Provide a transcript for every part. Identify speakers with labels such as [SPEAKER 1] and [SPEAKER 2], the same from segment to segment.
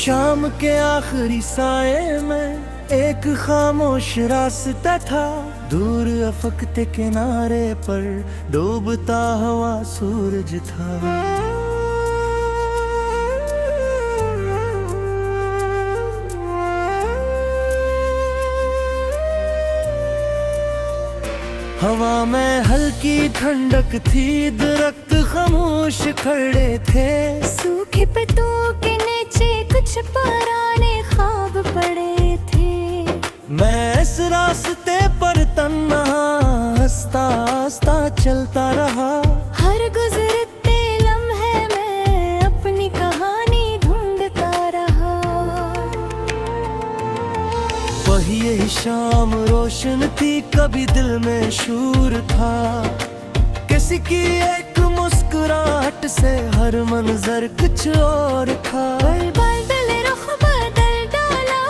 [SPEAKER 1] शाम के आखिरी साए में एक खामोश रास्ता था, दूर अफक के किनारे पर डूबता हुआ सूरज था। हवा में हल्की ठंडक थी, दरख्त खामोश खड़े थे,
[SPEAKER 2] सूखे पत्तों के नीचे कुछ पुराने ख्वाब पड़े थे।
[SPEAKER 1] मैं इस रास्ते पर तन्हा हंसता हंसता चलता रहा,
[SPEAKER 2] हर गुजरते लम्हे में अपनी कहानी ढूंढता रहा।
[SPEAKER 1] वही यही शाम रोशन थी, कभी दिल में शूर था, किसी की एक मुस्कुराहट से हर मंजर कुछ और था।
[SPEAKER 2] बादल रुख बदल डाला,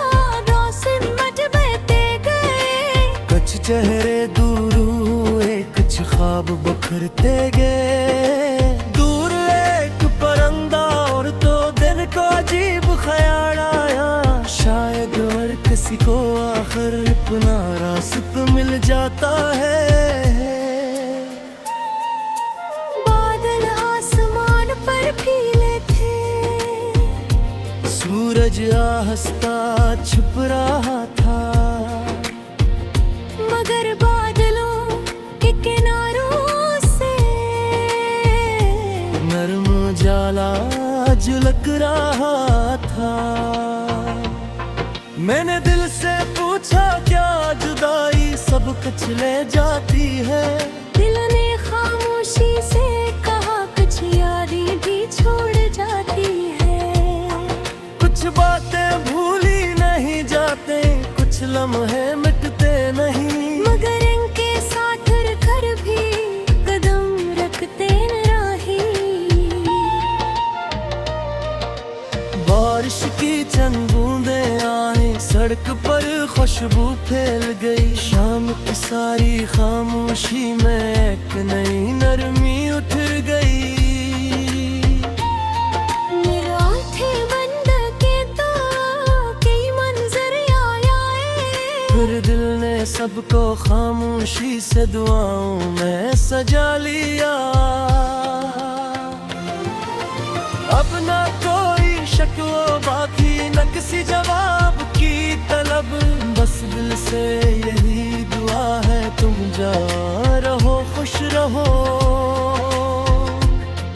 [SPEAKER 2] रोशन मजबते गए,
[SPEAKER 1] कुछ चेहरे दूर हुए, कुछ ख्वाब बिखरते गए। दूर एक परिंदा और तो दिन को अजीब ख्याल आया, शायद हर किसी को आखिर अपना रास्ता मिल जाता है।
[SPEAKER 2] बादल आसमान पर फीले थे,
[SPEAKER 1] सूरज आहिस्ता छुप रहा था,
[SPEAKER 2] मगर बादलों के किनारों से
[SPEAKER 1] नरम जाला झलक रहा था। मैंने दिल से पूछा, क्या जुदाई सब कुछ ले जाती है?
[SPEAKER 2] दिल ने खामोशी से कहा, कुछ यादें भी छोड़ जाती है।
[SPEAKER 1] कुछ बातें भूली नहीं जाते, कुछ लम्हे मिटते नहीं,
[SPEAKER 2] मगर इनके साथ रखकर भी कदम रखते न राही।
[SPEAKER 1] बारिश की चंद बूंदें आई, सड़क पर खुशबू फैल गई, शाम की सारी खामोशी में एक नई नरमी उठर गई।
[SPEAKER 2] मेरा आंखें बंद के तो कई मंजर याद आए,
[SPEAKER 1] फिर दिल ने सबको खामोशी से दुआओं में सजा लिया। अब ना कोई शक्ल बाकी, न किसी जवाब की तलब, बस दिल से यही दुआ है, तुम जा रहो खुश रहो।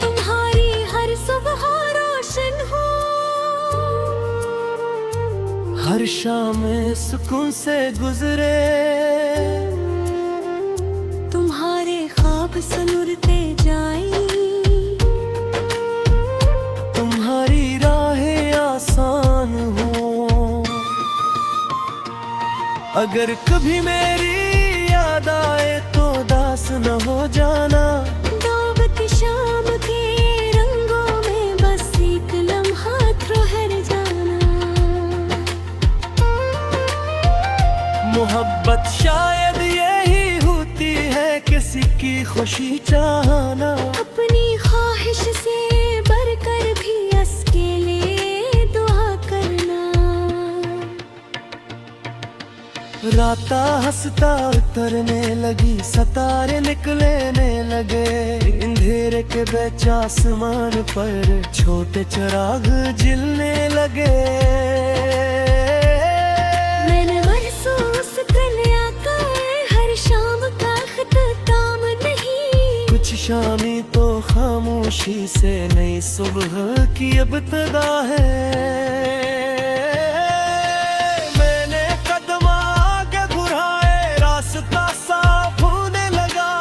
[SPEAKER 2] तुम्हारी हर सुबह रोशन हो,
[SPEAKER 1] हर शाम सुकून से गुजरे,
[SPEAKER 2] तुम्हारे ख्वाब सनुरते जाएं,
[SPEAKER 1] तुम्हारी राहें आसान हो। अगर कभी मेरी याद आए तो दास न हो जाना,
[SPEAKER 2] डूबती शाम के रंगों में बस एक लम्हा ठहर जाना।
[SPEAKER 1] मोहब्बत शायद यही होती है, किसी की खुशी चाहना,
[SPEAKER 2] अपनी ख्वाहिश से बढ़कर भी उसके लिए दुआ करना।
[SPEAKER 1] राता हंसता उतरने लगी, सितारे निकलने लगे, अंधेरे के बीच आसमान पर छोटे चिराग जलने लगे।
[SPEAKER 2] मैंने महसूस कर लिया कि हर शाम का ख़त्म नहीं,
[SPEAKER 1] कुछ शामी तो खामोशी से नई सुबह की इब्तिदा है। मैंने कदम आगे बढ़ाए, रास्ता साफ होने लगा,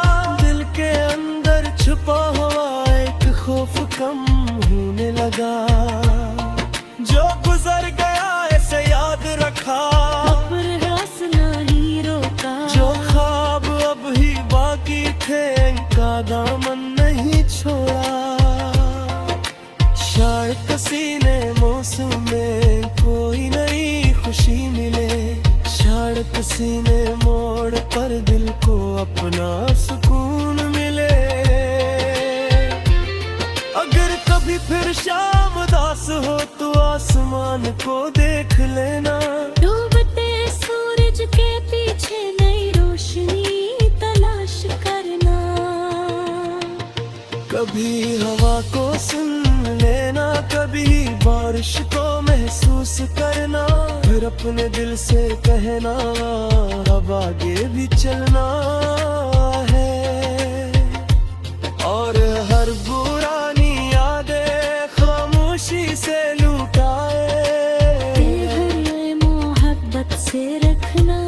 [SPEAKER 1] दिल के अंदर छुपा हुआ एक खौफ कम होने लगा। जो गुजर गया इसे याद रखा,
[SPEAKER 2] प्रयास नहीं रोका,
[SPEAKER 1] जो ख्वाब अब ही बाकी थे इनका दामन नहीं छोड़ा। शायद किसी ने मौसम में कोई नई खुशी मिले, शायद किसी ने मोड़ पर दिल को अपना सुकून मिले। अगर कभी फिर शाम उदास हो तो आसमान को देख लेना।
[SPEAKER 2] डूबते सूरज के पीछे नई रोशनी तलाश करना।
[SPEAKER 1] कभी हवा को सुन लेना, कभी बारिश को महसूस करना, फिर अपने दिल से कहना अब आगे भी चलना है। और हर पुरानी यादें खामोशी से लुटाए,
[SPEAKER 2] दिल भर मोहब्बत से रखना।